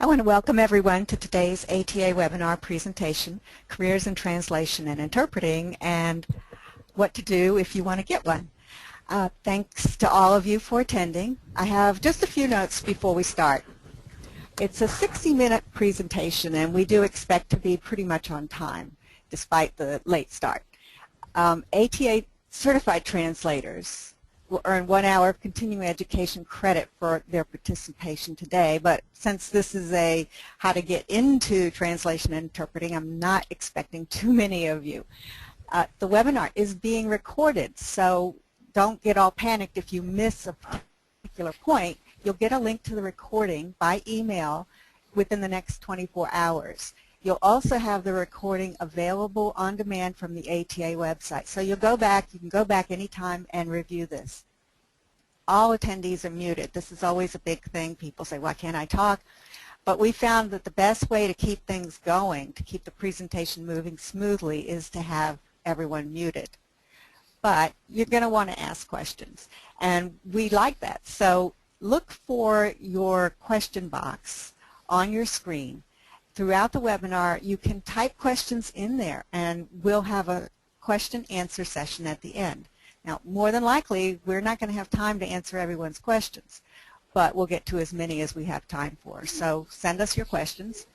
I want to welcome everyone to today's ATA webinar presentation, Careers in Translation and Interpreting, and what to do if you want to get one. Thanks to all of you for attending. I have just a few notes before we start. It's a 60-minute presentation, and we do expect to be pretty much on time, despite the late start. ATA certified translators will earn 1 hour of continuing education credit for their participation today, but since this is a how to get into translation and interpreting, I'm not expecting too many of you. The webinar is being recorded, so don't get all panicked if you miss a particular point. You'll get a link to the recording by email within the next 24 hours. You'll also have the recording available on demand from the ATA website. So you can go back anytime and review this. All attendees are muted. This is always a big thing. People say, why can't I talk? But we found that the best way to keep things going, to keep the presentation moving smoothly, is to have everyone muted. But you're going to want to ask questions, and we like that. So look for your question box on your screen. Throughout the webinar, you can type questions in there, and we'll have a question-answer session at the end. Now, more than likely, we're not going to have time to answer everyone's questions, but we'll get to as many as we have time for. So send us your questions.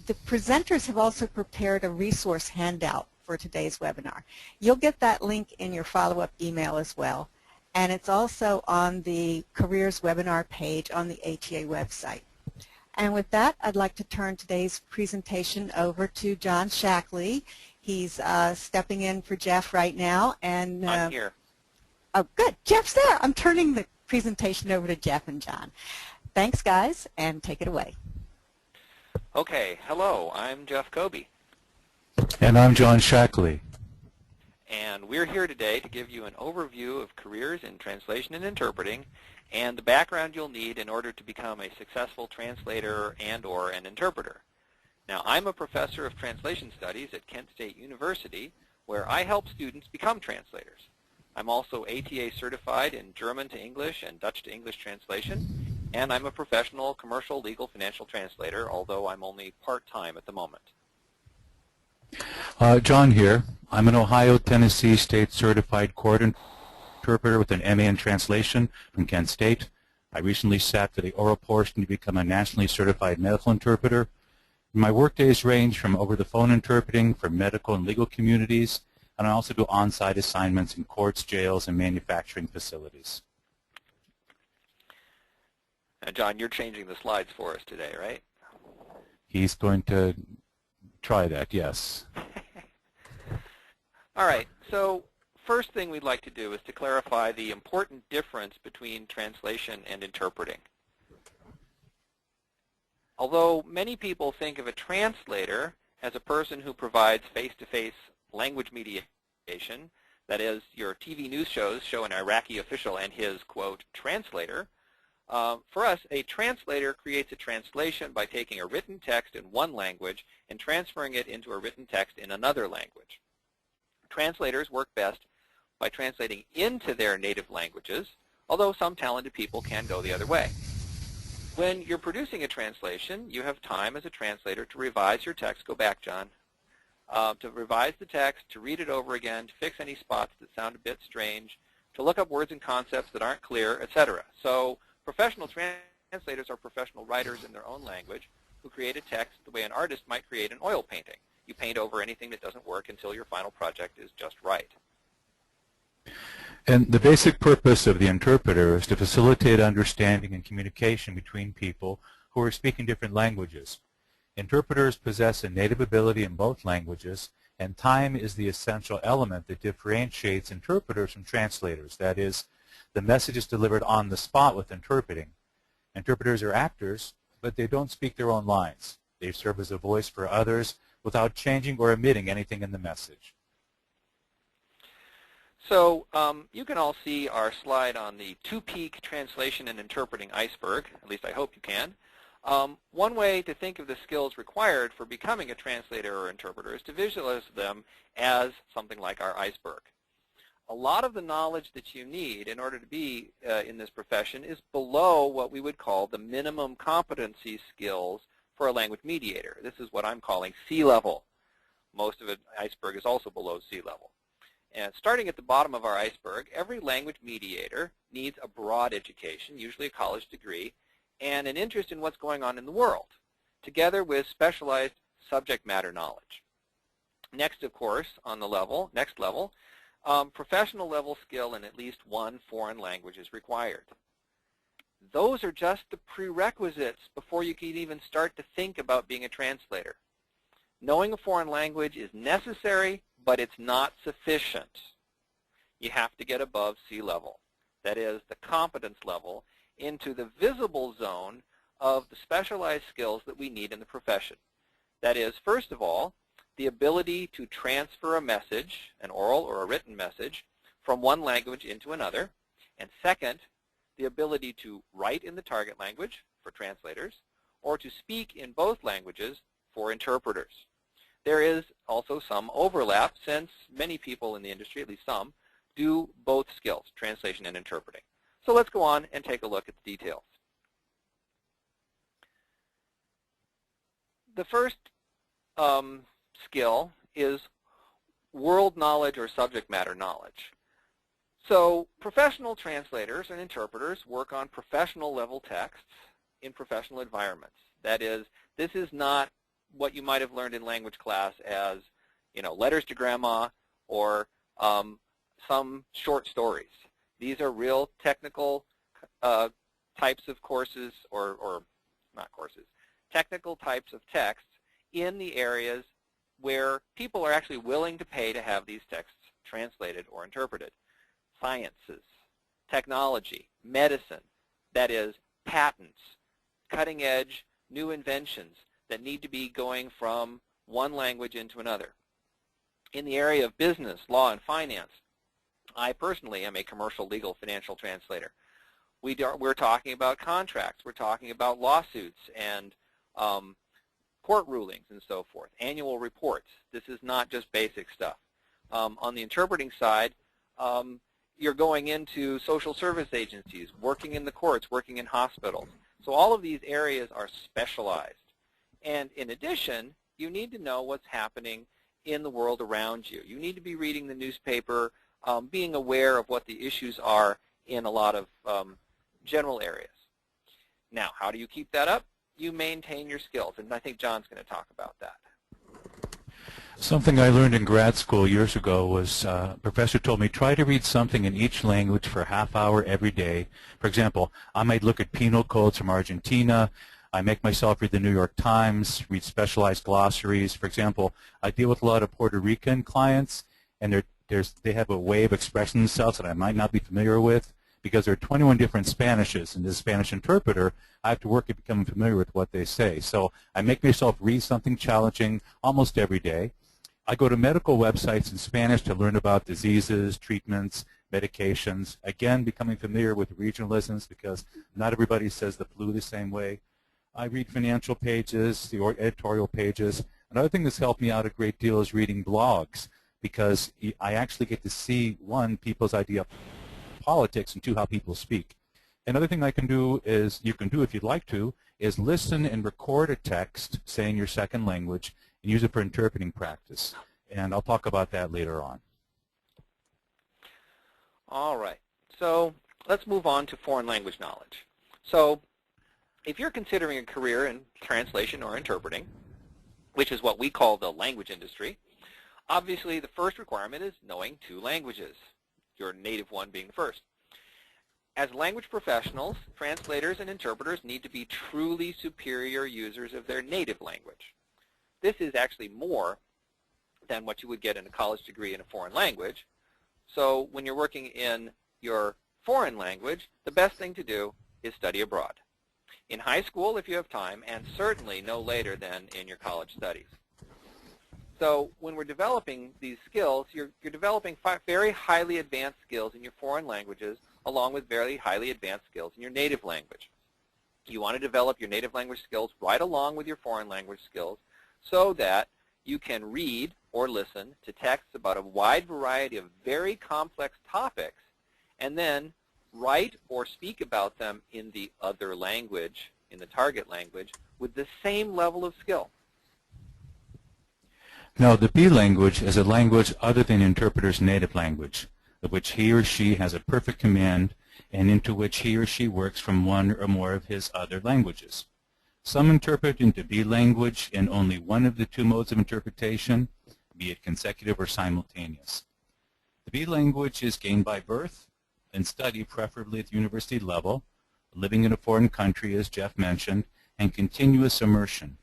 The presenters have also prepared a resource handout for today's webinar. You'll get that link in your follow-up email as well, and it's also on the Careers webinar page on the ATA website. And with that, I'd like to turn today's presentation over to John Shackley. He's stepping in for Jeff right now. And I'm here. Oh, good. Jeff's there. I'm turning the presentation over to Jeff and John. Thanks, guys, and take it away. Okay. Hello. I'm Jeff Kobe. And I'm John Shackley. And we're here today to give you an overview of careers in translation and interpreting and the background you'll need in order to become a successful translator and/or an interpreter. Now, I'm a professor of translation studies at Kent State University, where I help students become translators. I'm also ATA certified in German to English and Dutch to English translation, and I'm a professional commercial legal financial translator, although I'm only part-time at the moment. John here. I'm an Ohio, Tennessee State Certified Court Interpreter with an MA in Translation from Kent State. I recently sat for the oral portion to become a nationally certified medical interpreter. My work days range from over-the-phone interpreting for medical and legal communities, and I also do on-site assignments in courts, jails, and manufacturing facilities. Now, John, you're changing the slides for us today, right? He's going to try that, yes. All right, so first thing we'd like to do is to clarify the important difference between translation and interpreting. Although many people think of a translator as a person who provides face-to-face language mediation, that is, your TV news shows show an Iraqi official and his, quote, translator, for us, a translator creates a translation by taking a written text in one language and transferring it into a written text in another language. Translators work best by translating into their native languages, although some talented people can go the other way. When you're producing a translation, you have time as a translator to revise your text. Go back, John. To revise the text, to read it over again, to fix any spots that sound a bit strange, to look up words and concepts that aren't clear, etc. So professional translators are professional writers in their own language who create a text the way an artist might create an oil painting. You paint over anything that doesn't work until your final project is just right. And the basic purpose of the interpreter is to facilitate understanding and communication between people who are speaking different languages. Interpreters possess a native ability in both languages, and time is the essential element that differentiates interpreters from translators. That is, the message is delivered on the spot with interpreting. Interpreters are actors, but they don't speak their own lines. They serve as a voice for others without changing or omitting anything in the message. So you can all see our slide on the two-peak translation and interpreting iceberg. At least I hope you can. One way to think of the skills required for becoming a translator or interpreter is to visualize them as something like our iceberg. a lot of the knowledge that you need in order to be in this profession is below what we would call the minimum competency skills for a language mediator. This is what I'm calling sea level. Most of an iceberg is also below sea level. And starting at the bottom of our iceberg, every language mediator needs a broad education, usually a college degree, and an interest in what's going on in the world, together with specialized subject matter knowledge. Next, of course, on the next level, professional level skill in at least one foreign language is required. Those are just the prerequisites before you can even start to think about being a translator. Knowing a foreign language is necessary, but it's not sufficient. You have to get above sea level. That is, the competence level into the visible zone of the specialized skills that we need in the profession. That is, first of all, the ability to transfer a message, an oral or a written message, from one language into another. And second, the ability to write in the target language for translators, or to speak in both languages for interpreters. There is also some overlap, since many people in the industry, at least some, do both skills, translation and interpreting. So let's go on and take a look at the details. The first skill is world knowledge or subject matter knowledge. So professional translators and interpreters work on professional level texts in professional environments. That is, this is not what you might have learned in language class as, letters to grandma or some short stories. These are real technical types of courses, or not courses, technical types of texts in the areas where people are actually willing to pay to have these texts translated or interpreted. Sciences, technology, medicine, that is, patents, cutting-edge new inventions that need to be going from one language into another. In the area of business, law, and finance, I personally am a commercial, legal, financial translator. We're talking about contracts. We're talking about lawsuits and court rulings and so forth, annual reports. This is not just basic stuff. On the interpreting side, you're going into social service agencies, working in the courts, working in hospitals. So all of these areas are specialized. And in addition, you need to know what's happening in the world around you. You need to be reading the newspaper, being aware of what the issues are in a lot of general areas. Now, how do you keep that up? You maintain your skills, and I think John's going to talk about that. Something I learned in grad school years ago was a professor told me, try to read something in each language for a half hour every day. For example, I might look at penal codes from Argentina. I make myself read the New York Times, read specialized glossaries. For example, I deal with a lot of Puerto Rican clients, and they have a way of expressing themselves that I might not be familiar with, because there are 21 different Spanishes, and as a Spanish interpreter, I have to work at becoming familiar with what they say. So I make myself read something challenging almost every day. I go to medical websites in Spanish to learn about diseases, treatments, medications. Again, becoming familiar with regionalisms, because not everybody says the flu the same way. I read financial pages, the editorial pages. Another thing that's helped me out a great deal is reading blogs, because I actually get to see, one, people's idea of politics, and two, how people speak. Another thing I can do is, you can do if you'd like to, is listen and record a text, say in your second language, and use it for interpreting practice. And I'll talk about that later on. All right. So let's move on to foreign language knowledge. So if you're considering a career in translation or interpreting, which is what we call the language industry, obviously the first requirement is knowing 2 languages, your native one being the first. As language professionals, translators and interpreters need to be truly superior users of their native language. This is actually more than what you would get in a college degree in a foreign language. So when you're working in your foreign language, the best thing to do is study abroad. In high school, if you have time, and certainly no later than in your college studies. So when we're developing these skills, you're developing very highly advanced skills in your foreign languages, along with very highly advanced skills in your native language. You want to develop your native language skills right along with your foreign language skills, so that you can read or listen to texts about a wide variety of very complex topics, and then write or speak about them in the other language, in the target language, with the same level of skill. Now, the B language is a language other than the interpreter's native language, of which he or she has a perfect command and into which he or she works from one or more of his other languages. Some interpret into B language in only one of the two modes of interpretation, be it consecutive or simultaneous. The B language is gained by birth and study, preferably at the university level, living in a foreign country, as Jeff mentioned, and continuous immersion.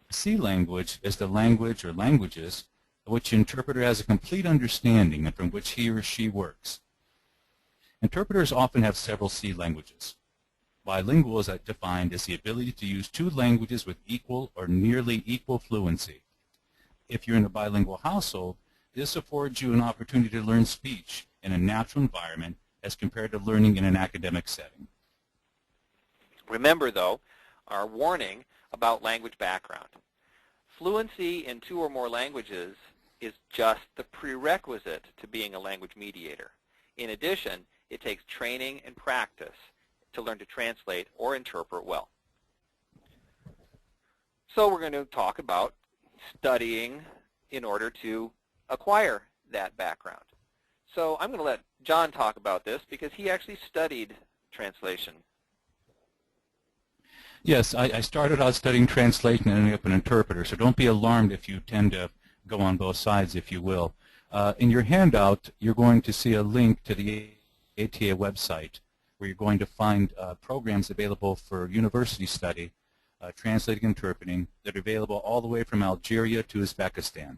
The C language is the language or languages of which the interpreter has a complete understanding and from which he or she works. Interpreters often have several C languages. Bilingual is defined as the ability to use two languages with equal or nearly equal fluency. If you're in a bilingual household, this affords you an opportunity to learn speech in a natural environment as compared to learning in an academic setting. Remember, though, our warning about language background. Fluency in two or more languages is just the prerequisite to being a language mediator. In addition, it takes training and practice to learn to translate or interpret well. So we're going to talk about studying in order to acquire that background. So I'm going to let John talk about this because he actually studied translation. Yes, I started out studying translation and ended up an interpreter, so don't be alarmed if you tend to go on both sides, if you will. In your handout, you're going to see a link to the ATA website where you're going to find programs available for university study, translating and interpreting, that are available all the way from Algeria to Uzbekistan.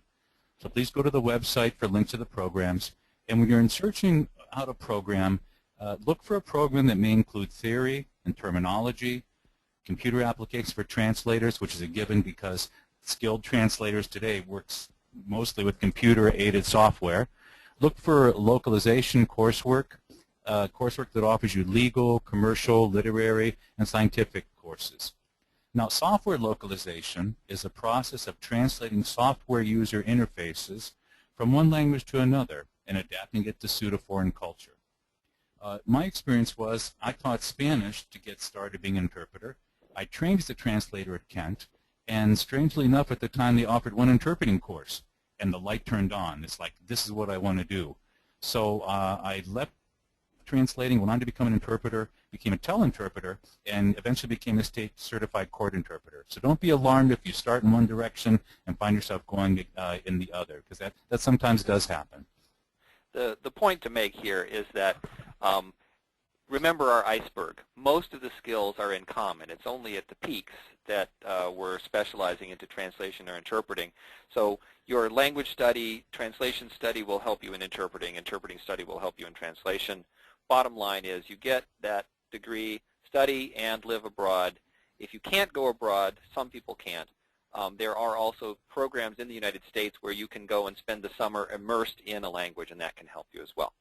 So please go to the website for links to the programs. And when you're searching out a program, look for a program that may include theory and terminology, computer applications for translators, which is a given because skilled translators today works mostly with computer-aided software. Look for localization coursework, coursework that offers you legal, commercial, literary, and scientific courses. Now, software localization is a process of translating software user interfaces from one language to another and adapting it to suit a foreign culture. My experience was I taught Spanish to get started being an interpreter. I trained as a translator at Kent, and strangely enough, at the time they offered one interpreting course, and the light turned on. It's like, this is what I want to do. So I left translating, went on to become an interpreter, became a teleinterpreter, and eventually became a state-certified court interpreter. So don't be alarmed if you start in one direction and find yourself going in the other, because that sometimes does happen. The point to make here is that remember our iceberg. Most of the skills are in common. It's only at the peaks that we're specializing into translation or interpreting. So your language study, translation study will help you in interpreting. Interpreting study will help you in translation. Bottom line is you get that degree, study, and live abroad. If you can't go abroad, some people can't. There are also programs in the United States where you can go and spend the summer immersed in a language, and that can help you as well.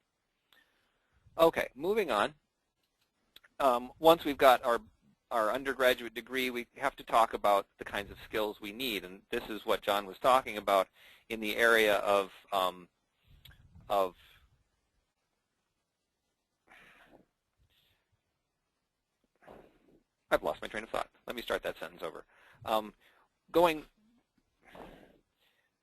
Okay, moving on. Once we've got our undergraduate degree, we have to talk about the kinds of skills we need, and this is what John was talking about in the area of I've lost my train of thought. Let me start that sentence over. When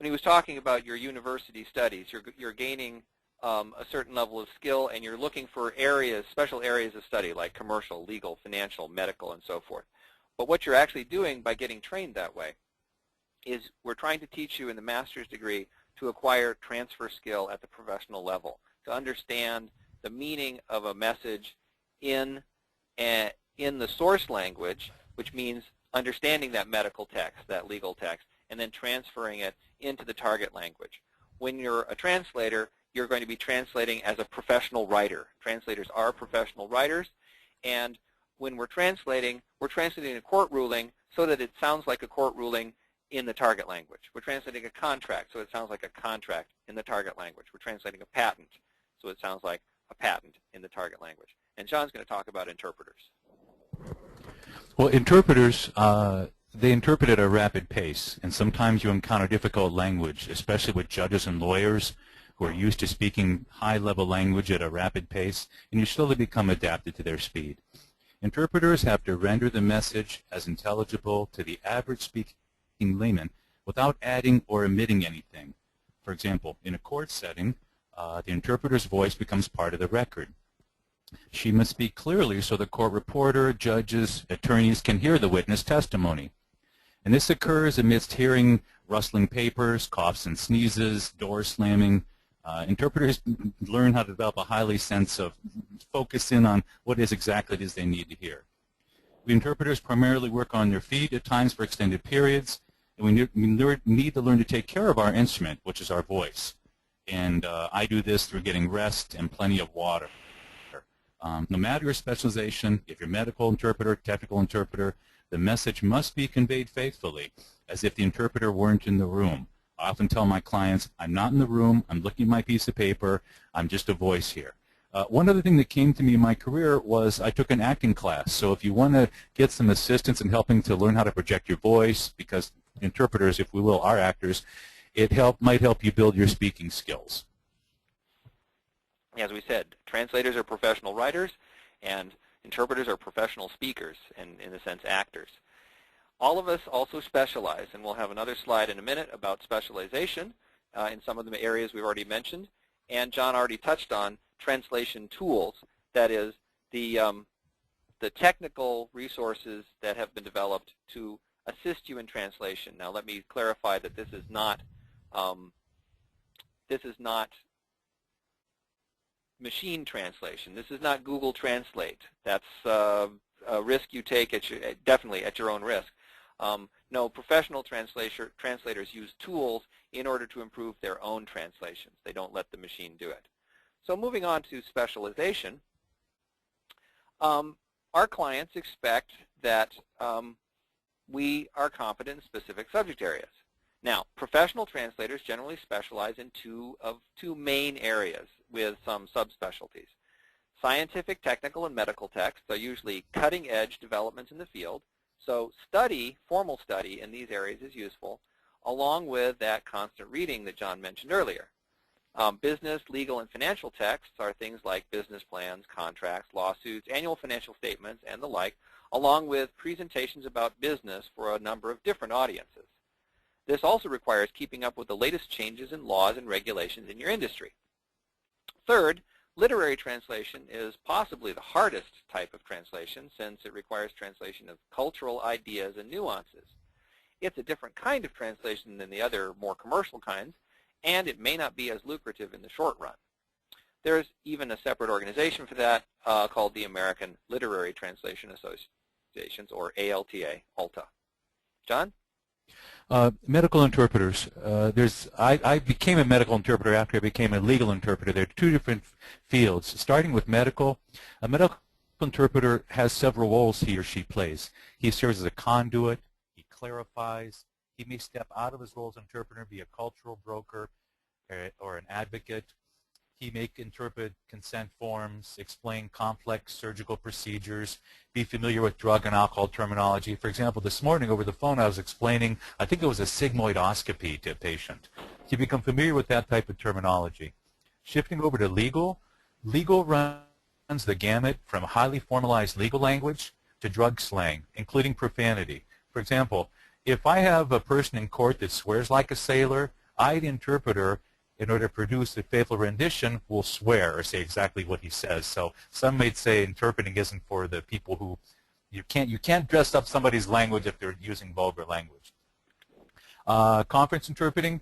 he was talking about your university studies, you're gaining a certain level of skill, and you're looking for areas, special areas of study like commercial, legal, financial, medical, and so forth. But what you're actually doing by getting trained that way is we're trying to teach you in the master's degree to acquire transfer skill at the professional level, to understand the meaning of a message in the source language, which means understanding that medical text, that legal text, and then transferring it into the target language. When you're a translator, you're going to be translating as a professional writer. Translators are professional writers, and when we're translating a court ruling so that it sounds like a court ruling in the target language. We're translating a contract so it sounds like a contract in the target language. We're translating a patent so it sounds like a patent in the target language. And John's going to talk about interpreters. Well, interpreters they interpret at a rapid pace, and sometimes you encounter difficult language, especially with judges and lawyers who are used to speaking high-level language at a rapid pace, and you slowly become adapted to their speed. Interpreters have to render the message as intelligible to the average speaking layman without adding or omitting anything. For example, in a court setting, the interpreter's voice becomes part of the record. She must speak clearly so the court reporter, judges, attorneys can hear the witness testimony. And this occurs amidst hearing rustling papers, coughs and sneezes, doors slamming. Interpreters learn how to develop a highly sense of focus in on what is exactly it is they need to hear. We interpreters primarily work on their feet at times for extended periods, and we need to learn to take care of our instrument, which is our voice. And I do this through getting rest and plenty of water. No matter your specialization, if you're medical interpreter, technical interpreter, the message must be conveyed faithfully, as if the interpreter weren't in the room. I often tell my clients, I'm not in the room, I'm looking at my piece of paper, I'm just a voice here. One other thing that came to me in my career was I took an acting class. So if you want to get some assistance in helping to learn how to project your voice, because interpreters, if we will, are actors, it might help you build your speaking skills. As we said, translators are professional writers, and interpreters are professional speakers, and in a sense, actors. All of us also specialize, and we'll have another slide in a minute about specialization in some of the areas we've already mentioned. And John already touched on translation tools, that is, the technical resources that have been developed to assist you in translation. Now, let me clarify that this is not machine translation. This is not Google Translate. That's a risk you take definitely at your own risk. No, professional translators use tools in order to improve their own translations. They don't let the machine do it. So moving on to specialization, our clients expect that we are competent in specific subject areas. Now, professional translators generally specialize in two main areas with some subspecialties. Scientific, technical, and medical texts are usually cutting-edge developments in the field. So formal study in these areas is useful, along with that constant reading that John mentioned earlier. Business, legal, and financial texts are things like business plans, contracts, lawsuits, annual financial statements, and the like, along with presentations about business for a number of different audiences. This also requires keeping up with the latest changes in laws and regulations in your industry. Third, literary translation is possibly the hardest type of translation, since it requires translation of cultural ideas and nuances. It's a different kind of translation than the other more commercial kinds, and it may not be as lucrative in the short run. There's even a separate organization for that called the American Literary Translation Associations, or ALTA. John? Medical interpreters. I became a medical interpreter after I became a legal interpreter. There are two different fields. Starting with medical, a medical interpreter has several roles he or she plays. He serves as a conduit, he clarifies, he may step out of his role as interpreter, be a cultural broker or an advocate. He may interpret consent forms, explain complex surgical procedures, be familiar with drug and alcohol terminology. For example, this morning over the phone I was explaining, I think it was a sigmoidoscopy to a patient. You become familiar with that type of terminology. Shifting over to legal, legal runs the gamut from highly formalized legal language to drug slang, including profanity. For example, if I have a person in court that swears like a sailor, I, the interpreter, in order to produce a faithful rendition, will swear or say exactly what he says. So some might say interpreting isn't for the people who you can't dress up somebody's language if they're using vulgar language. Conference interpreting,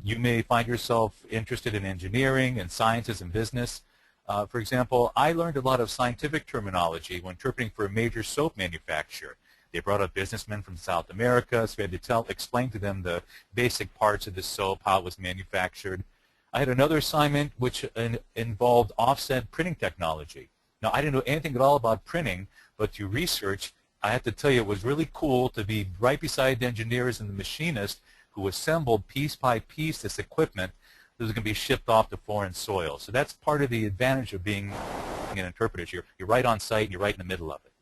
you may find yourself interested in engineering and sciences and business. For example, I learned a lot of scientific terminology when interpreting for a major soap manufacturer. They brought up businessmen from South America, so we had to explain to them the basic parts of the soap, how it was manufactured. I had another assignment which involved offset printing technology. Now, I didn't know anything at all about printing, but through research, I have to tell you it was really cool to be right beside the engineers and the machinists who assembled piece by piece this equipment that was going to be shipped off to foreign soil. So that's part of the advantage of being an interpreter. You're right on site, and you're right in the middle of it.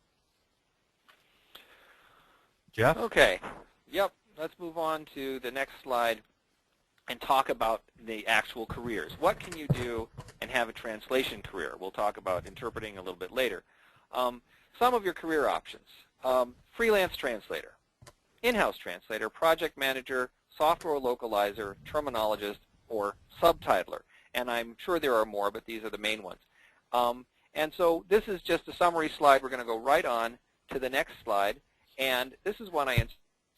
Jeff? Okay. Yep. Let's move on to the next slide and talk about the actual careers. What can you do and have a translation career? We'll talk about interpreting a little bit later. Some of your career options. Freelance translator, in-house translator, project manager, software localizer, terminologist, or subtitler. And I'm sure there are more, but these are the main ones. And so this is just a summary slide. We're going to go right on to the next slide. And this is one I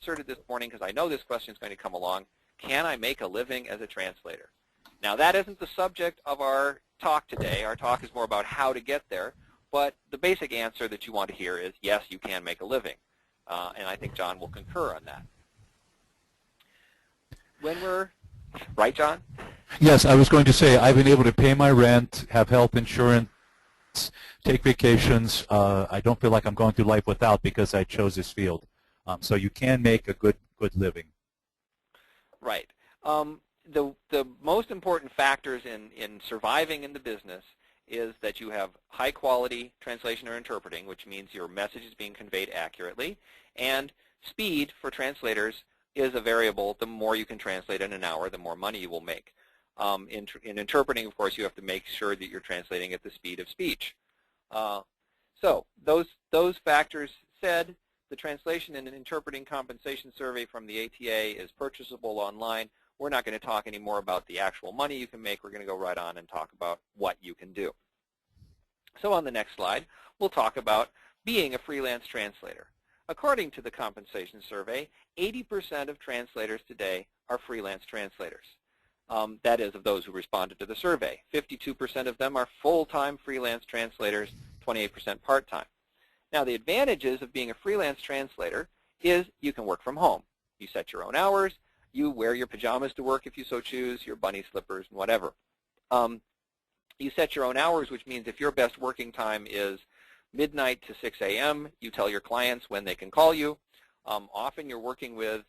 inserted this morning because I know this question is going to come along. Can I make a living as a translator? Now, that isn't the subject of our talk today. Our talk is more about how to get there. But the basic answer that you want to hear is, yes, you can make a living. And I think John will concur on that. Right, John? Yes, I was going to say I've been able to pay my rent, have health insurance, take vacations. I don't feel like I'm going through life without because I chose this field. So you can make a good living. Right. The most important factors in surviving in the business is that you have high quality translation or interpreting, which means your message is being conveyed accurately, and speed for translators is a variable. The more you can translate in an hour, the more money you will make. In interpreting, of course, you have to make sure that you're translating at the speed of speech. So those factors said, the translation and interpreting compensation survey from the ATA is purchasable online. We're not going to talk any more about the actual money you can make. We're going to go right on and talk about what you can do. So on the next slide, we'll talk about being a freelance translator. According to the compensation survey, 80% of translators today are freelance translators. That is, of those who responded to the survey. 52% of them are full-time freelance translators, 28% part-time. Now, the advantages of being a freelance translator is you can work from home. You set your own hours. You wear your pajamas to work if you so choose, your bunny slippers, whatever. You set your own hours, which means if your best working time is midnight to 6 a.m., you tell your clients when they can call you. Often you're working with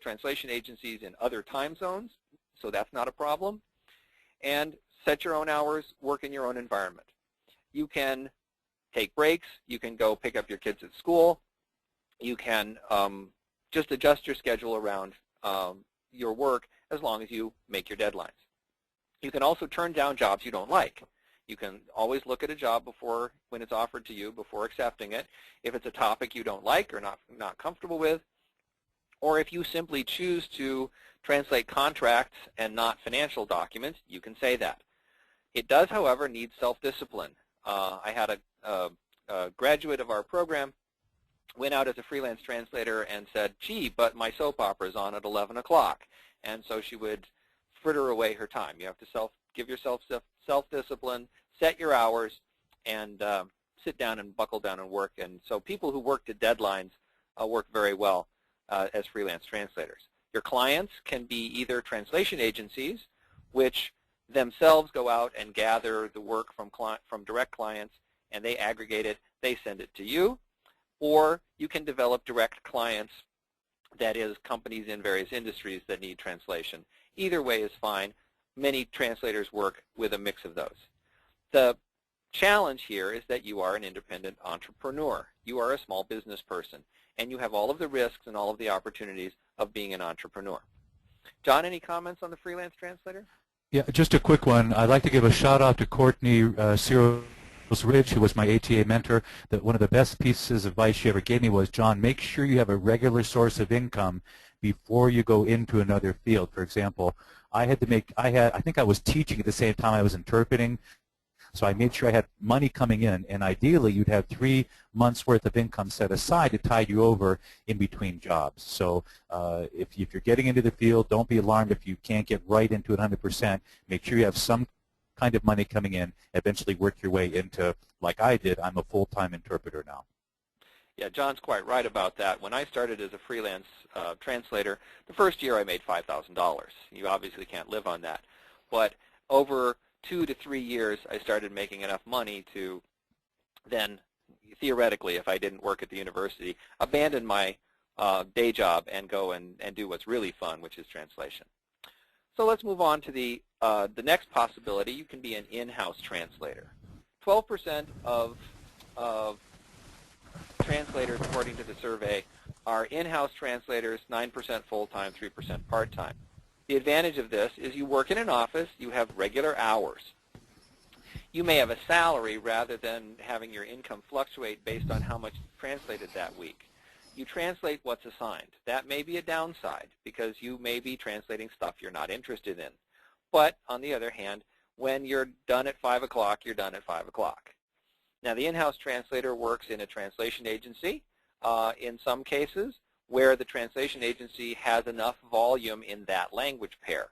translation agencies in other time zones, so that's not a problem. And set your own hours, work in your own environment. You can take breaks. You can go pick up your kids at school. You can just adjust your schedule around your work as long as you make your deadlines. You can also turn down jobs you don't like. You can always look at a job when it's offered to you before accepting it. If it's a topic you don't like or not comfortable with, or if you simply choose to translate contracts and not financial documents, you can say that. It does, however, need self-discipline. I had a graduate of our program went out as a freelance translator and said, gee, but my soap opera is on at 11 o'clock. And so she would fritter away her time. You have to give yourself self-discipline, set your hours, and sit down and buckle down and work. And so people who work to deadlines work very well as freelance translators. Your clients can be either translation agencies, which themselves go out and gather the work from direct clients, and they aggregate it, they send it to you, or you can develop direct clients, that is, companies in various industries that need translation. Either way is fine. Many translators work with a mix of those. The challenge here is that you are an independent entrepreneur. You are a small business person, and you have all of the risks and all of the opportunities of being an entrepreneur. John, any comments on the freelance translator? Yeah, just a quick one. I'd like to give a shout out to Courtney Ridge, who was my ATA mentor. That one of the best pieces of advice she ever gave me was, John, make sure you have a regular source of income before you go into another field. For example, I think I was teaching at the same time I was interpreting, so I made sure I had money coming in, and ideally you'd have 3 months worth of income set aside to tide you over in between jobs. So if you're getting into the field, don't be alarmed if you can't get right into it 100%. Make sure you have some kind of money coming in, eventually work your way into, like I did, I'm a full-time interpreter now. Yeah, John's quite right about that. When I started as a freelance translator, the first year I made $5,000. You obviously can't live on that. But over 2 to 3 years, I started making enough money to then, theoretically, if I didn't work at the university, abandon my day job and go and do what's really fun, which is translation. So let's move on to the next possibility. You can be an in-house translator. 12% of translators, according to the survey, are in-house translators, 9% full-time, 3% part-time. The advantage of this is you work in an office, you have regular hours. You may have a salary rather than having your income fluctuate based on how much you translated that week. You translate what's assigned. That may be a downside because you may be translating stuff you're not interested in. But on the other hand, when you're done at 5 o'clock, you're done at 5 o'clock. Now, the in-house translator works in a translation agency in some cases where the translation agency has enough volume in that language pair.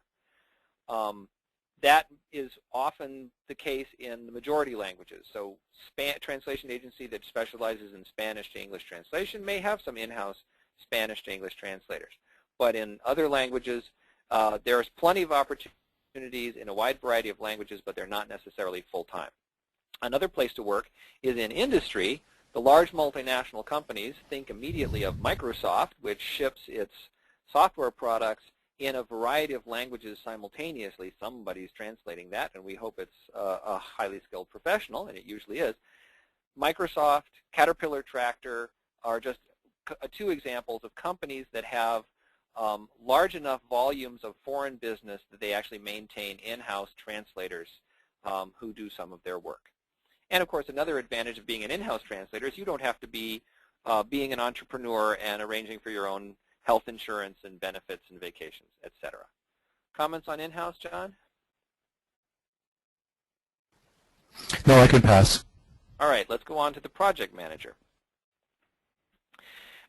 That is often the case in the majority languages. So translation agency that specializes in Spanish to English translation may have some in-house Spanish to English translators. But in other languages, there's plenty of opportunities in a wide variety of languages, but they're not necessarily full-time. Another place to work is in industry. The large multinational companies think immediately of Microsoft, which ships its software products in a variety of languages simultaneously. Somebody's translating that, and we hope it's a highly skilled professional, and it usually is. Microsoft, Caterpillar Tractor are just two examples of companies that have large enough volumes of foreign business that they actually maintain in-house translators who do some of their work. And of course, another advantage of being an in-house translator is you don't have to be being an entrepreneur and arranging for your own health insurance and benefits and vacations, etc. Comments on in-house, John? No, I can pass. All right, let's go on to the project manager.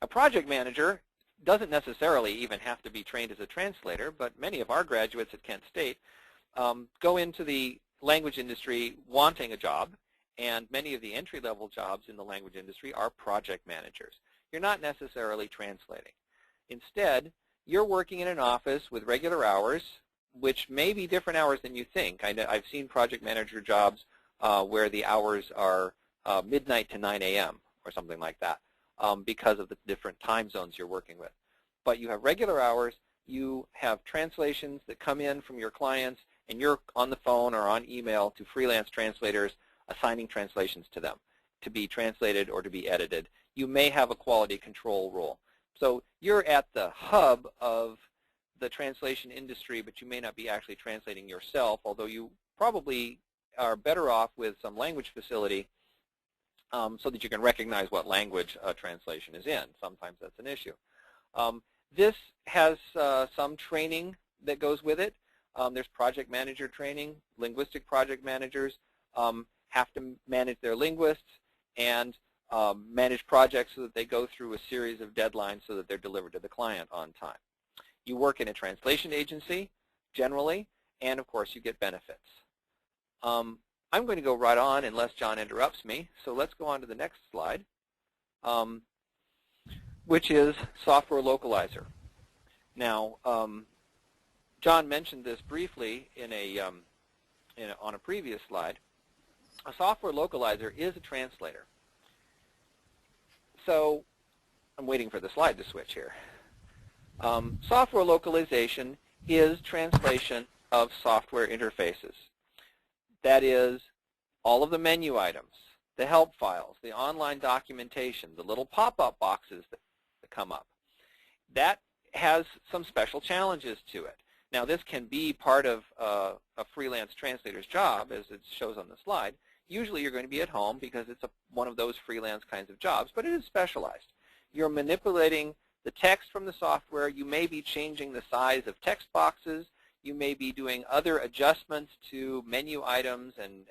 A project manager doesn't necessarily even have to be trained as a translator, but many of our graduates at Kent State go into the language industry wanting a job, and many of the entry-level jobs in the language industry are project managers. You're not necessarily translating. Instead, you're working in an office with regular hours, which may be different hours than you think. I've seen project manager jobs where the hours are midnight to 9 a.m. or something like that because of the different time zones you're working with. But you have regular hours, you have translations that come in from your clients, and you're on the phone or on email to freelance translators assigning translations to them to be translated or to be edited. You may have a quality control role. So you're at the hub of the translation industry, but you may not be actually translating yourself, although you probably are better off with some language facility so that you can recognize what language a translation is in. Sometimes that's an issue. This has some training that goes with it. There's project manager training. Linguistic project managers have to manage their linguists and manage projects so that they go through a series of deadlines so that they're delivered to the client on time. You work in a translation agency, generally, and of course you get benefits. I'm going to go right on unless John interrupts me, so let's go on to the next slide, which is software localizer. Now, John mentioned this briefly on a previous slide. A software localizer is a translator. So I'm waiting for the slide to switch here. Software localization is translation of software interfaces. That is, all of the menu items, the help files, the online documentation, the little pop-up boxes that come up. That has some special challenges to it. Now, this can be part of a freelance translator's job, as it shows on the slide. Usually you're going to be at home because it's one of those freelance kinds of jobs, but it is specialized. You're manipulating the text from the software. You may be changing the size of text boxes. You may be doing other adjustments to menu items and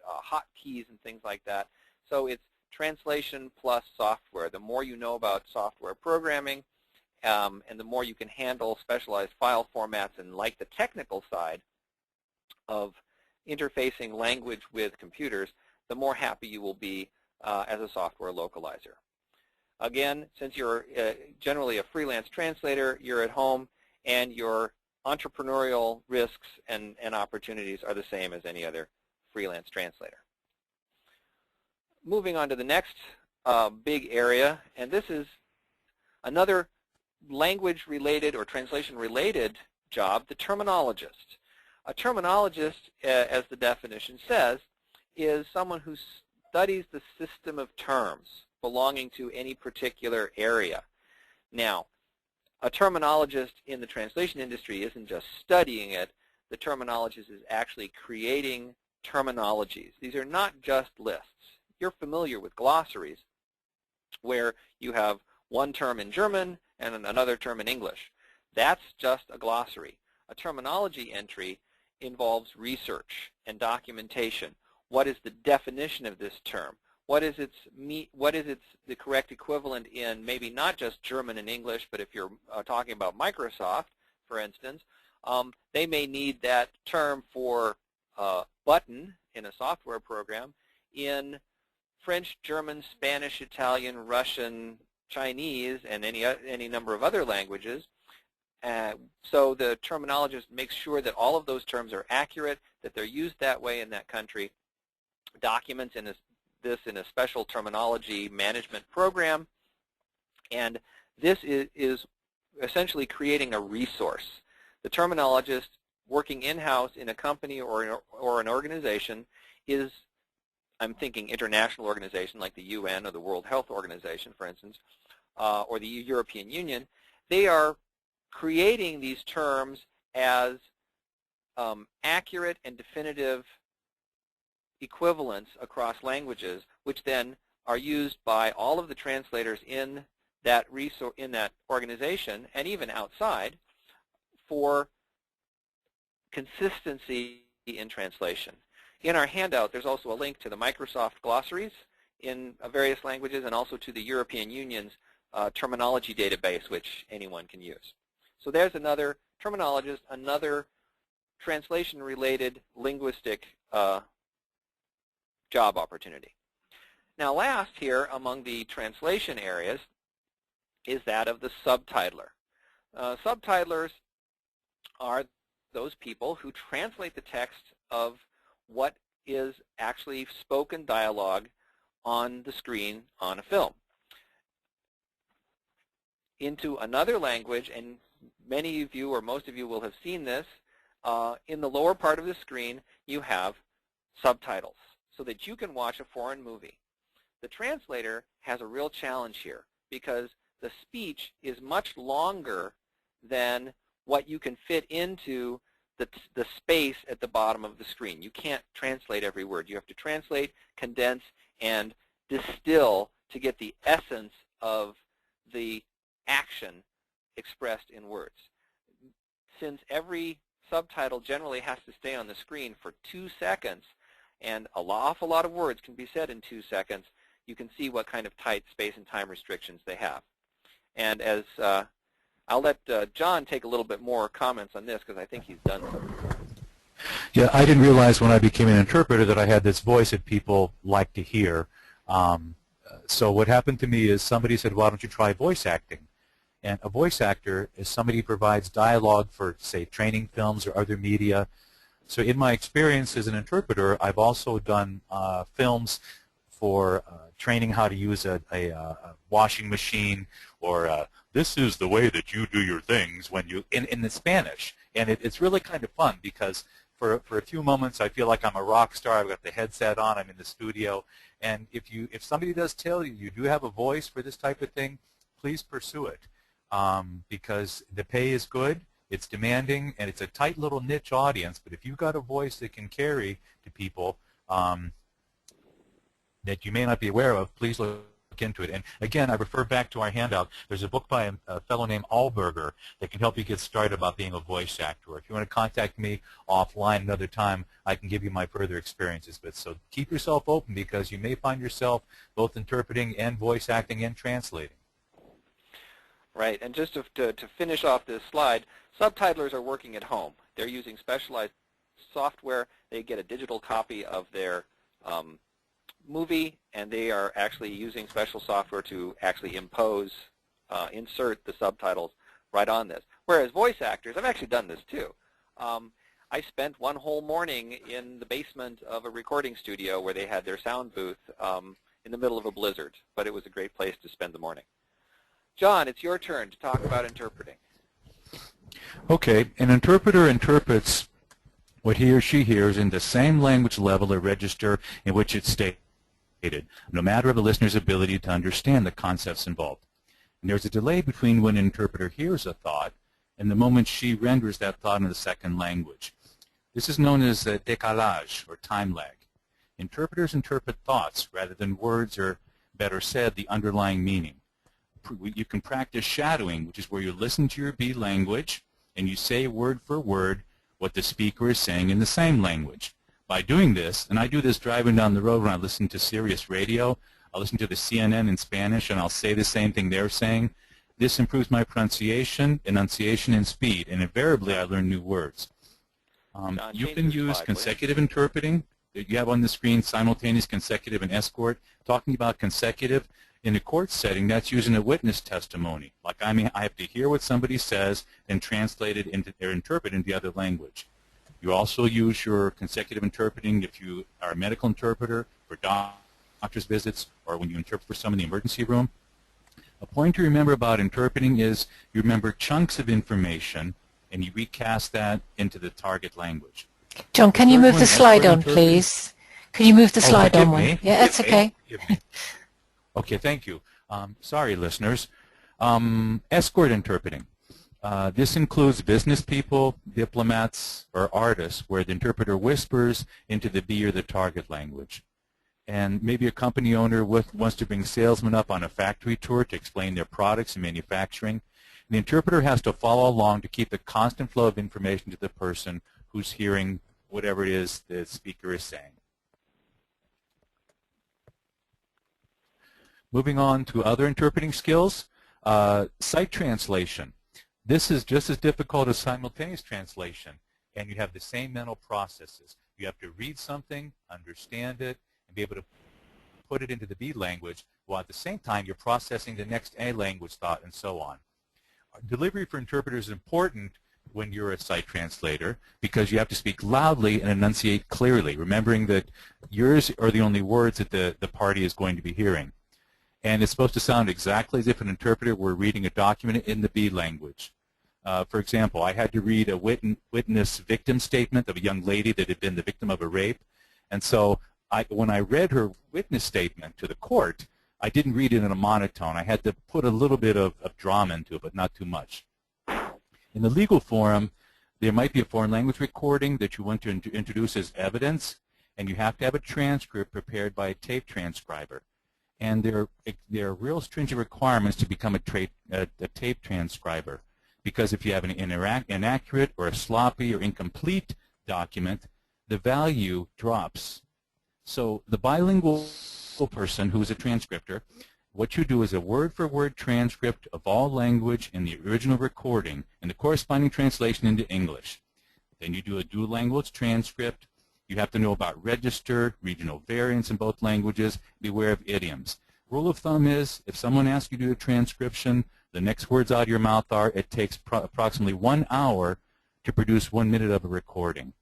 hotkeys and things like that. So it's translation plus software. The more you know about software programming and the more you can handle specialized file formats and like the technical side of interfacing language with computers, the more happy you will be as a software localizer. Again, since you're generally a freelance translator, you're at home, and your entrepreneurial risks and opportunities are the same as any other freelance translator. Moving on to the next big area, and this is another language-related or translation-related job, the terminologist. A terminologist, as the definition says, is someone who studies the system of terms belonging to any particular area. Now, a terminologist in the translation industry isn't just studying it. The terminologist is actually creating terminologies. These are not just lists. You're familiar with glossaries where you have one term in German and another term in English. That's just a glossary. A terminology entry involves research and documentation. What is the definition of this term? What is the correct equivalent in maybe not just German and English, but if you're talking about Microsoft, for instance, they may need that term for button in a software program in French, German, Spanish, Italian, Russian, Chinese, and any number of other languages. So the terminologist makes sure that all of those terms are accurate, that they're used that way in that country, documents this in a special terminology management program, and this is essentially creating a resource. The terminologist working in-house in a company or an organization is, I'm thinking international organization like the UN or the World Health Organization, for instance, or the European Union. They are creating these terms as accurate and definitive equivalents across languages, which then are used by all of the translators in that organization and even outside for consistency in translation. In our handout, there's also a link to the Microsoft glossaries in various languages and also to the European Union's terminology database, which anyone can use. So there's another terminologist, another translation-related linguistic job opportunity. Now last here among the translation areas is that of the subtitler. Subtitlers are those people who translate the text of what is actually spoken dialogue on the screen on a film into another language, and many of you or most of you will have seen this. In the lower part of the screen you have subtitles so that you can watch a foreign movie. The translator has a real challenge here because the speech is much longer than what you can fit into the space at the bottom of the screen. You can't translate every word. You have to translate, condense, and distill to get the essence of the action expressed in words. Since every subtitle generally has to stay on the screen for 2 seconds, and an awful lot of words can be said in 2 seconds, you can see what kind of tight space and time restrictions they have. And as I'll let John take a little bit more comments on this because I think he's done so. Yeah, I didn't realize when I became an interpreter that I had this voice that people like to hear. So what happened to me is somebody said, why don't you try voice acting? And a voice actor is somebody who provides dialogue for, say, training films or other media. So in my experience as an interpreter, I've also done films for training how to use a washing machine, or this is the way that you do your things when you in the Spanish. And it's really kind of fun because for a few moments I feel like I'm a rock star. I've got the headset on. I'm in the studio. And if somebody does tell you you do have a voice for this type of thing, please pursue it because the pay is good. It's demanding, and it's a tight little niche audience, but if you've got a voice that can carry to people that you may not be aware of, please look into it. And again, I refer back to our handout. There's a book by a fellow named Allberger that can help you get started about being a voice actor. If you want to contact me offline another time, I can give you my further experiences. But so keep yourself open because you may find yourself both interpreting and voice acting and translating. Right, and just to finish off this slide, subtitlers are working at home. They're using specialized software. They get a digital copy of their movie, and they are actually using special software to actually insert the subtitles right on this. Whereas voice actors, I've actually done this too. I spent one whole morning in the basement of a recording studio where they had their sound booth in the middle of a blizzard, but it was a great place to spend the morning. John, it's your turn to talk about interpreting. Okay, an interpreter interprets what he or she hears in the same language level or register in which it's stated, no matter of the listener's ability to understand the concepts involved. And there's a delay between when an interpreter hears a thought and the moment she renders that thought in the second language. This is known as a décalage, or time lag. Interpreters interpret thoughts rather than words, or better said, the underlying meaning. You can practice shadowing, which is where you listen to your B language and you say word for word what the speaker is saying in the same language. By doing this, and I do this driving down the road when I listen to Sirius Radio, I'll listen to the CNN in Spanish and I'll say the same thing they're saying. This improves my pronunciation, enunciation, and speed, and invariably I learn new words. You can use consecutive interpreting. You have on the screen simultaneous, consecutive, and escort. Talking about consecutive, in a court setting, that's using a witness testimony. Like, I have to hear what somebody says and translate it into, or interpret into the other language. You also use your consecutive interpreting if you are a medical interpreter for doctor's visits or when you interpret for someone in the emergency room. A point to remember about interpreting is you remember chunks of information and you recast that into the target language. John, can you move the slide on, please? Can you move the slide on one? Yeah, that's okay. Okay, thank you. Sorry, listeners. Escort interpreting. This includes business people, diplomats, or artists, where the interpreter whispers into the B or the target language. And maybe a company owner wants to bring salesmen up on a factory tour to explain their products and manufacturing. The interpreter has to follow along to keep the constant flow of information to the person who's hearing whatever it is the speaker is saying. Moving on to other interpreting skills, sight translation. This is just as difficult as simultaneous translation, and you have the same mental processes. You have to read something, understand it, and be able to put it into the B language, while at the same time you're processing the next A language thought and so on. Delivery for interpreters is important when you're a sight translator because you have to speak loudly and enunciate clearly, remembering that yours are the only words that the party is going to be hearing. And it's supposed to sound exactly as if an interpreter were reading a document in the B language. For example, I had to read a witness victim statement of a young lady that had been the victim of a rape. And so when I read her witness statement to the court, I didn't read it in a monotone. I had to put a little bit of drama into it, but not too much. In the legal forum, there might be a foreign language recording that you want to introduce as evidence, and you have to have a transcript prepared by a tape transcriber. And there are real stringent requirements to become a tape transcriber, because if you have an inaccurate or a sloppy or incomplete document, the value drops. So the bilingual person who is a transcriptor, what you do is a word-for-word transcript of all language in the original recording and the corresponding translation into English. Then you do a dual language transcript. You have to know about register, regional variants in both languages, beware of idioms. Rule of thumb is if someone asks you to do a transcription, the next words out of your mouth are, it takes approximately 1 hour to produce 1 minute of a recording.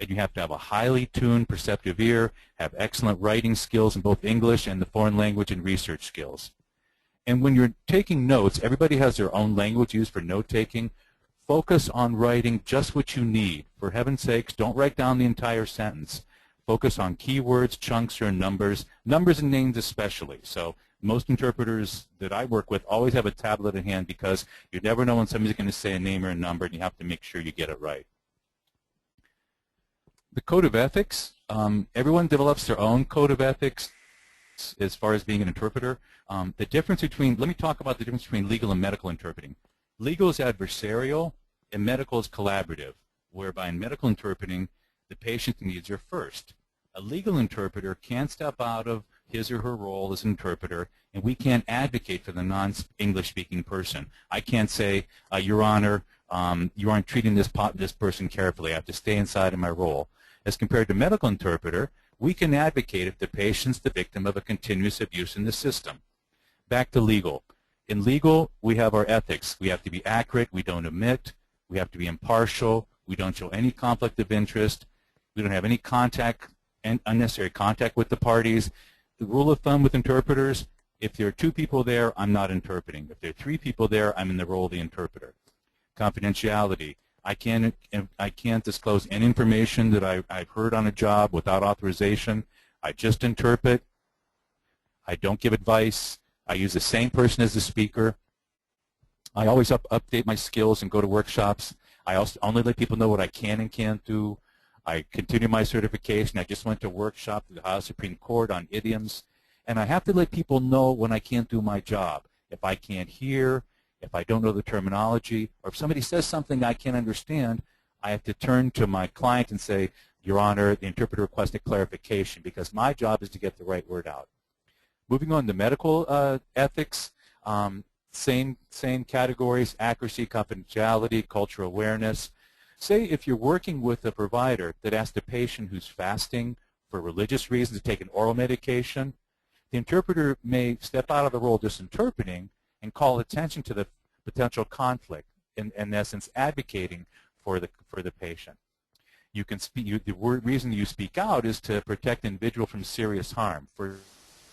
And you have to have a highly tuned, perceptive ear, have excellent writing skills in both English and the foreign language and research skills. And when you're taking notes, everybody has their own language used for note-taking. Focus on writing just what you need. For heaven's sakes, don't write down the entire sentence. Focus on keywords, chunks, or numbers and names especially. So most interpreters that I work with always have a tablet in hand because you never know when somebody's going to say a name or a number, and you have to make sure you get it right. The code of ethics, everyone develops their own code of ethics as far as being an interpreter. The difference between, let me talk about the difference between legal and medical interpreting. Legal is adversarial and medical is collaborative, whereby in medical interpreting, the patient's needs are first. A legal interpreter can't step out of his or her role as an interpreter, and we can't advocate for the non-English speaking person. I can't say, Your Honor, you aren't treating this person carefully. I have to stay inside of my role. As compared to medical interpreter, we can advocate if the patient's the victim of a continuous abuse in the system. Back to legal. In legal, we have our ethics. We have to be accurate. We don't omit. We have to be impartial. We don't show any conflict of interest. We don't have any unnecessary contact with the parties. The rule of thumb with interpreters, if there are 2 people there, I'm not interpreting. If there are 3 people there, I'm in the role of the interpreter. Confidentiality. I can't disclose any information that I've heard on a job without authorization. I just interpret. I don't give advice. I use the same person as the speaker. I always update my skills and go to workshops. I also only let people know what I can and can't do. I continue my certification. I just went to a workshop at the Ohio Supreme Court on idioms. And I have to let people know when I can't do my job. If I can't hear, if I don't know the terminology, or if somebody says something I can't understand, I have to turn to my client and say, Your Honor, the interpreter requested clarification, because my job is to get the right word out. Moving on to medical ethics, same categories: accuracy, confidentiality, cultural awareness. Say if you're working with a provider that asks the patient who's fasting for religious reasons to take an oral medication, the interpreter may step out of the role just interpreting and call attention to the potential conflict, in essence advocating for the patient. You can speak. The reason you speak out is to protect the individual from serious harm. For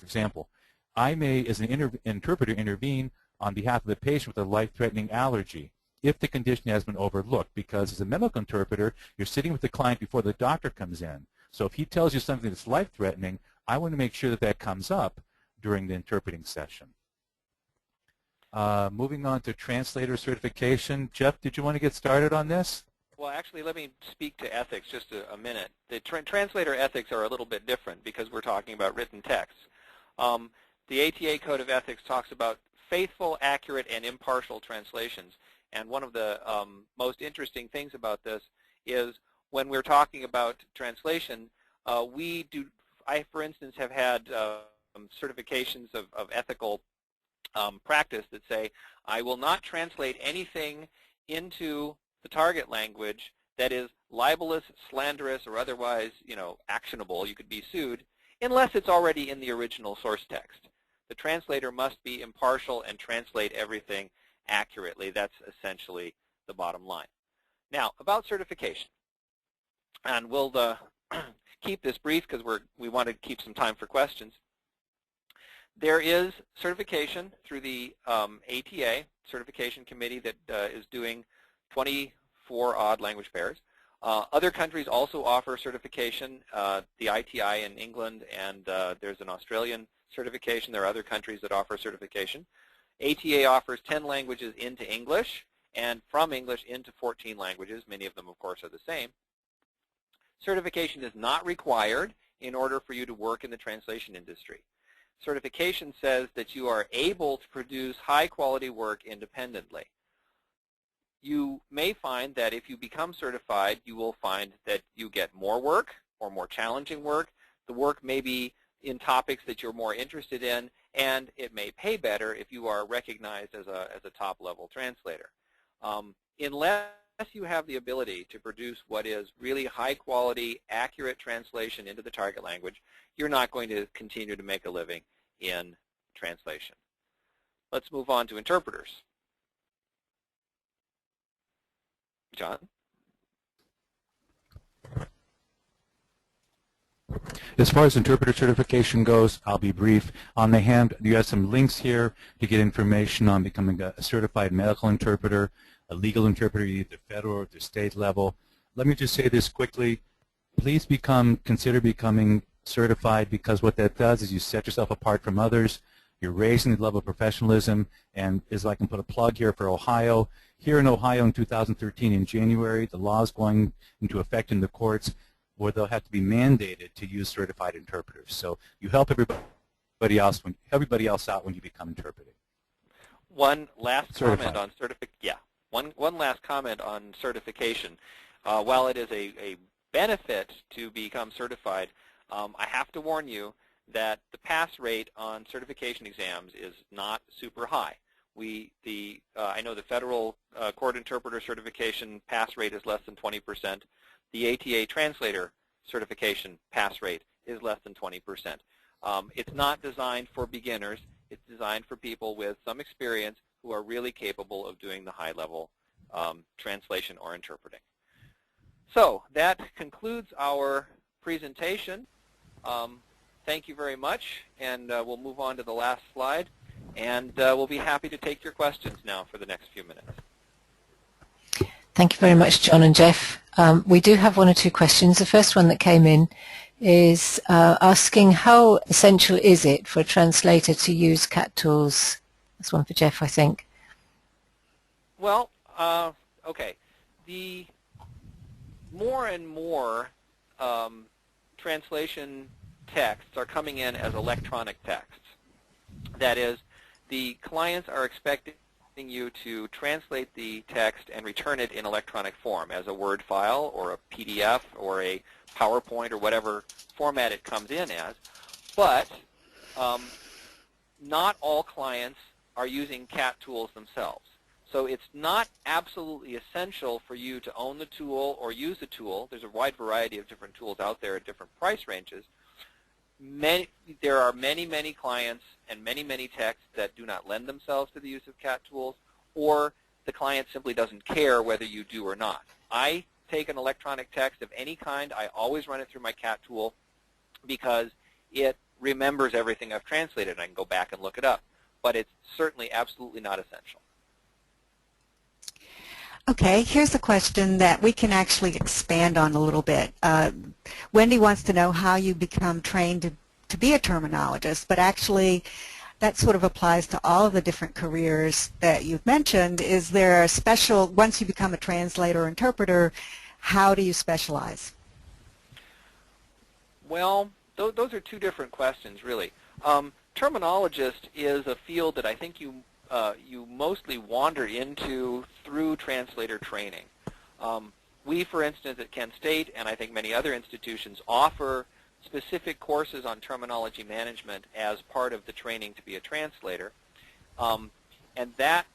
example, I may, as an interpreter, intervene on behalf of the patient with a life-threatening allergy if the condition has been overlooked, because as a medical interpreter, you're sitting with the client before the doctor comes in. So if he tells you something that's life-threatening, I want to make sure that that comes up during the interpreting session. Moving on to translator certification. Jeff, did you want to get started on this? Well, actually, let me speak to ethics just a minute. The translator ethics are a little bit different because we're talking about written text. The ATA Code of Ethics talks about faithful, accurate, and impartial translations. And one of the most interesting things about this is when we're talking about translation, I, for instance, have had certifications of ethical practice that say, I will not translate anything into the target language that is libelous, slanderous, or otherwise, actionable. You could be sued, unless it's already in the original source text. The translator must be impartial and translate everything accurately. That's essentially the bottom line. Now, about certification, and we'll keep this brief because we want to keep some time for questions. There is certification through the ATA certification committee that is doing 24-odd language pairs. Other countries also offer certification, the ITI in England, and there's an Australian certification. There are other countries that offer certification. ATA offers 10 languages into English, and from English into 14 languages. Many of them, of course, are the same. Certification is not required in order for you to work in the translation industry. Certification says that you are able to produce high-quality work independently. You may find that if you become certified, you will find that you get more work or more challenging work. The work may be in topics that you're more interested in, and it may pay better if you are recognized as a top-level translator. Unless you have the ability to produce what is really high-quality, accurate translation into the target language, you're not going to continue to make a living in translation. Let's move on to interpreters. John? As far as interpreter certification goes, I'll be brief. On the hand, you have some links here to get information on becoming a certified medical interpreter, a legal interpreter, either federal or the state level. Let me just say this quickly. Please consider becoming certified, because what that does is you set yourself apart from others. You're raising the level of professionalism, and as I can put a plug here for Ohio, here in Ohio in 2013 in January, the law is going into effect in the courts where they'll have to be mandated to use certified interpreters. So you help everybody else out when you become interpreting. One last comment on one last comment on certification. While it is a benefit to become certified, I have to warn you that the pass rate on certification exams is not super high. I know the federal court interpreter certification pass rate is less than 20%. The ATA translator certification pass rate is less than 20%. It's not designed for beginners. It's designed for people with some experience who are really capable of doing the high-level translation or interpreting. So that concludes our presentation. Thank you very much, and we'll move on to the last slide, and we'll be happy to take your questions now for the next few minutes. Thank you very much, John and Jeff. We do have one or two questions. The first one that came in is asking how essential is it for a translator to use CAT tools? That's one for Jeff, I think. Well, okay. The more and more translation texts are coming in as electronic texts. That is, the clients are expecting you to translate the text and return it in electronic form as a Word file or a PDF or a PowerPoint or whatever format it comes in as. But not all clients are using CAT tools themselves. So it's not absolutely essential for you to own the tool or use the tool. There's a wide variety of different tools out there at different price ranges. There are many, many clients and many, many texts that do not lend themselves to the use of CAT tools, or the client simply doesn't care whether you do or not. I take an electronic text of any kind. I always run it through my CAT tool because it remembers everything I've translated, and I can go back and look it up. But it's certainly absolutely not essential. Okay, here's a question that we can actually expand on a little bit. Wendy wants to know how you become trained to be a terminologist, but actually that sort of applies to all of the different careers that you've mentioned. Is there a special, once you become a translator or interpreter, how do you specialize? Well, those are two different questions, really. Terminologist is a field that I think you mostly wander into through translator training. We, for instance, at Kent State, and I think many other institutions, offer specific courses on terminology management as part of the training to be a translator. And that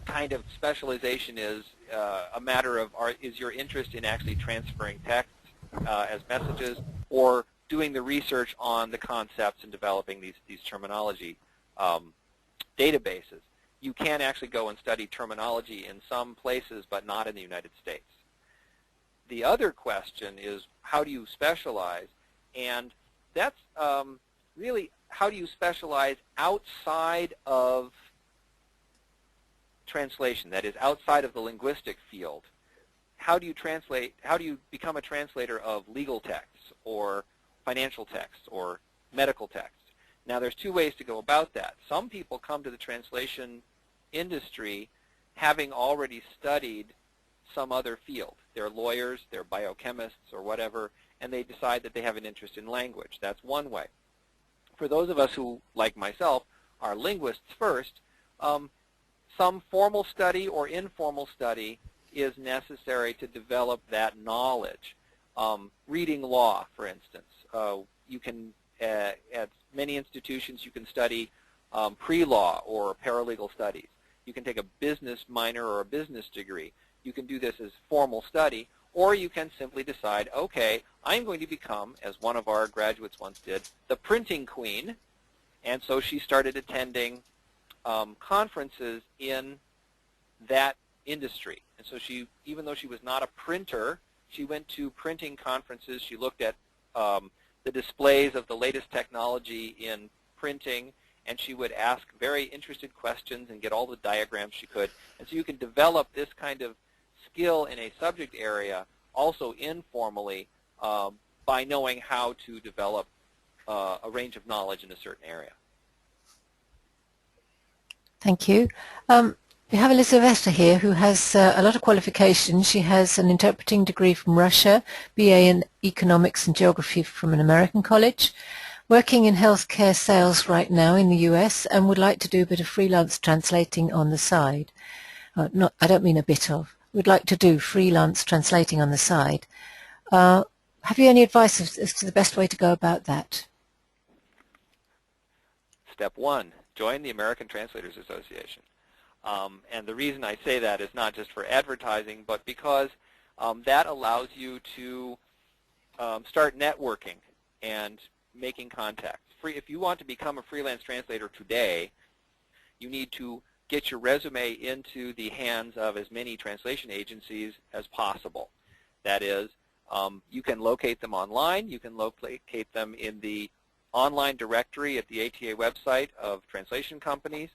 kind of specialization is a matter of, is your interest in actually transferring text as messages, or doing the research on the concepts and developing these terminology databases. You can actually go and study terminology in some places, but not in the United States. The other question is, how do you specialize? And that's really, how do you specialize outside of translation, that is, outside of the linguistic field? How do you translate, how do you become a translator of legal texts or financial texts or medical texts? Now, there's two ways to go about that. Some people come to the translation industry having already studied some other field. They're lawyers, they're biochemists, or whatever, and they decide that they have an interest in language. That's one way. For those of us who, like myself, are linguists first, some formal study or informal study is necessary to develop that knowledge. Reading law, for instance. You can, at many institutions, you can study pre-law or paralegal studies. You can take a business minor or a business degree. You can do this as formal study, or you can simply decide, okay, I'm going to become, as one of our graduates once did, the printing queen. And so she started attending conferences in that industry. And so she, even though she was not a printer, she went to printing conferences. She looked at the displays of the latest technology in printing, and she would ask very interested questions and get all the diagrams she could. And so you can develop this kind of skill in a subject area also informally by knowing how to develop a range of knowledge in a certain area. Thank you. We have Elizaveta here who has a lot of qualifications. She has an interpreting degree from Russia, BA in economics and geography from an American college, working in healthcare sales right now in the US, and would like to do a bit of freelance translating on the side. I don't mean a bit of. Would like to do freelance translating on the side. Have you any advice as to the best way to go about that? Step one, join the American Translators Association. And the reason I say that is not just for advertising, but because that allows you to start networking and making contacts. If you want to become a freelance translator today, you need to get your resume into the hands of as many translation agencies as possible. That is, you can locate them online. You can locate them in the online directory at the ATA website of translation companies.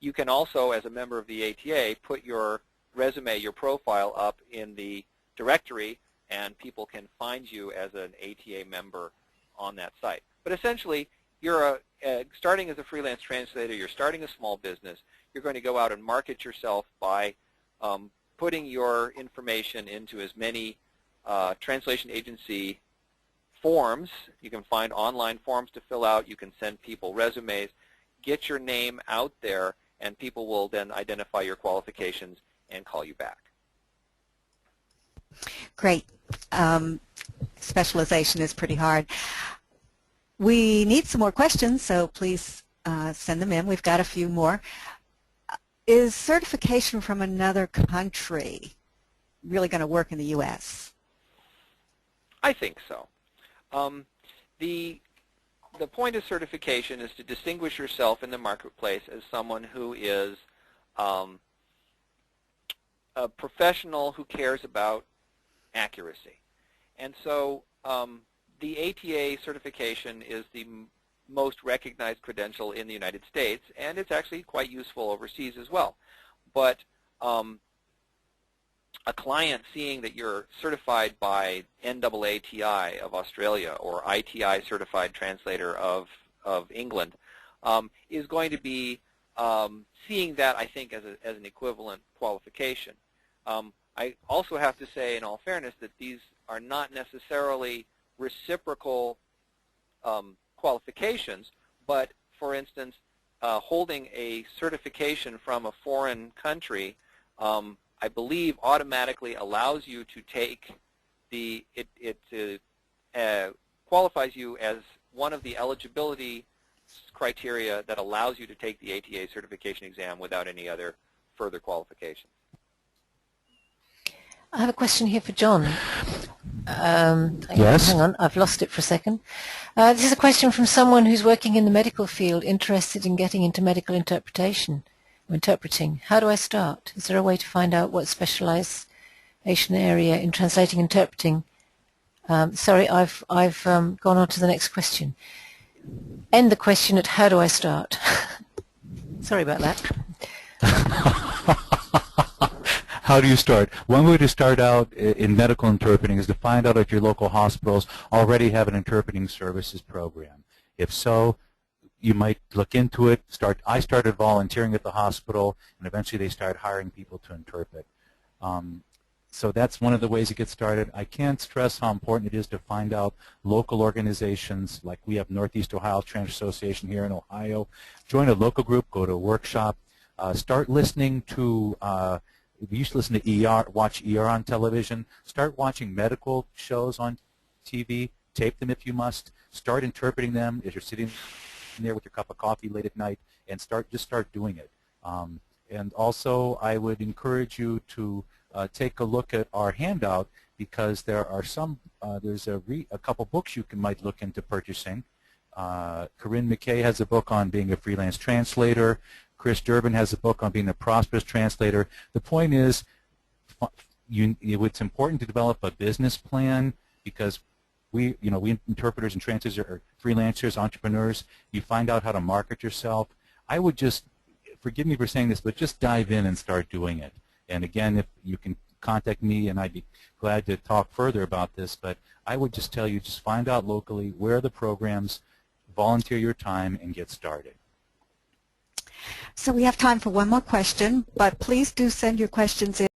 You can also, as a member of the ATA, put your resume, your profile up in the directory, and people can find you as an ATA member on that site. But essentially, you're starting as a freelance translator, you're starting a small business, you're going to go out and market yourself by putting your information into as many translation agency forms. You can find online forms to fill out. You can send people resumes. Get your name out there, and people will then identify your qualifications and call you back. Great. Specialization is pretty hard. We need some more questions, so please send them in. We've got a few more. Is certification from another country really going to work in the U.S.? I think so. The point of certification is to distinguish yourself in the marketplace as someone who is a professional who cares about accuracy. And so the ATA certification is the most recognized credential in the United States, and it's actually quite useful overseas as well. But a client seeing that you're certified by NAATI of Australia or ITI Certified Translator of England is going to be seeing that, I think, as an equivalent qualification. I also have to say, in all fairness, that these are not necessarily reciprocal qualifications, but, for instance, holding a certification from a foreign country I believe automatically allows you to take qualifies you as one of the eligibility criteria that allows you to take the ATA certification exam without any other further qualifications. I have a question here for John. Yes? Hang on, I've lost it for a second. This is a question from someone who's working in the medical field, interested in getting into medical interpretation. Interpreting. How do I start? Is there a way to find out what specialization area in translating and interpreting? Sorry, I've gone on to the next question. End the question at how do I start? Sorry about that. How do you start? One way to start out in medical interpreting is to find out if your local hospitals already have an interpreting services program. If so, you might look into it. I started volunteering at the hospital, and eventually they started hiring people to interpret. So that's one of the ways to get started. I can't stress how important it is to find out local organizations, like we have Northeast Ohio Translator Association here in Ohio. Join a local group, go to a workshop, start listening to, we used to listen to ER, watch ER on television. Start watching medical shows on TV, tape them if you must. Start interpreting them as you're sitting there with your cup of coffee late at night, and just start doing it. And also, I would encourage you to take a look at our handout, because there are there's a couple books you might look into purchasing. Corinne McKay has a book on being a freelance translator. Chris Durbin has a book on being a prosperous translator. The point is, it's important to develop a business plan, because we interpreters and translators are freelancers, entrepreneurs. You find out how to market yourself. I would just, forgive me for saying this, but just dive in and start doing it. And again, if you can contact me, and I'd be glad to talk further about this, but I would just tell you, just find out locally where are the programs, volunteer your time, and get started. So we have time for one more question, but please do send your questions in.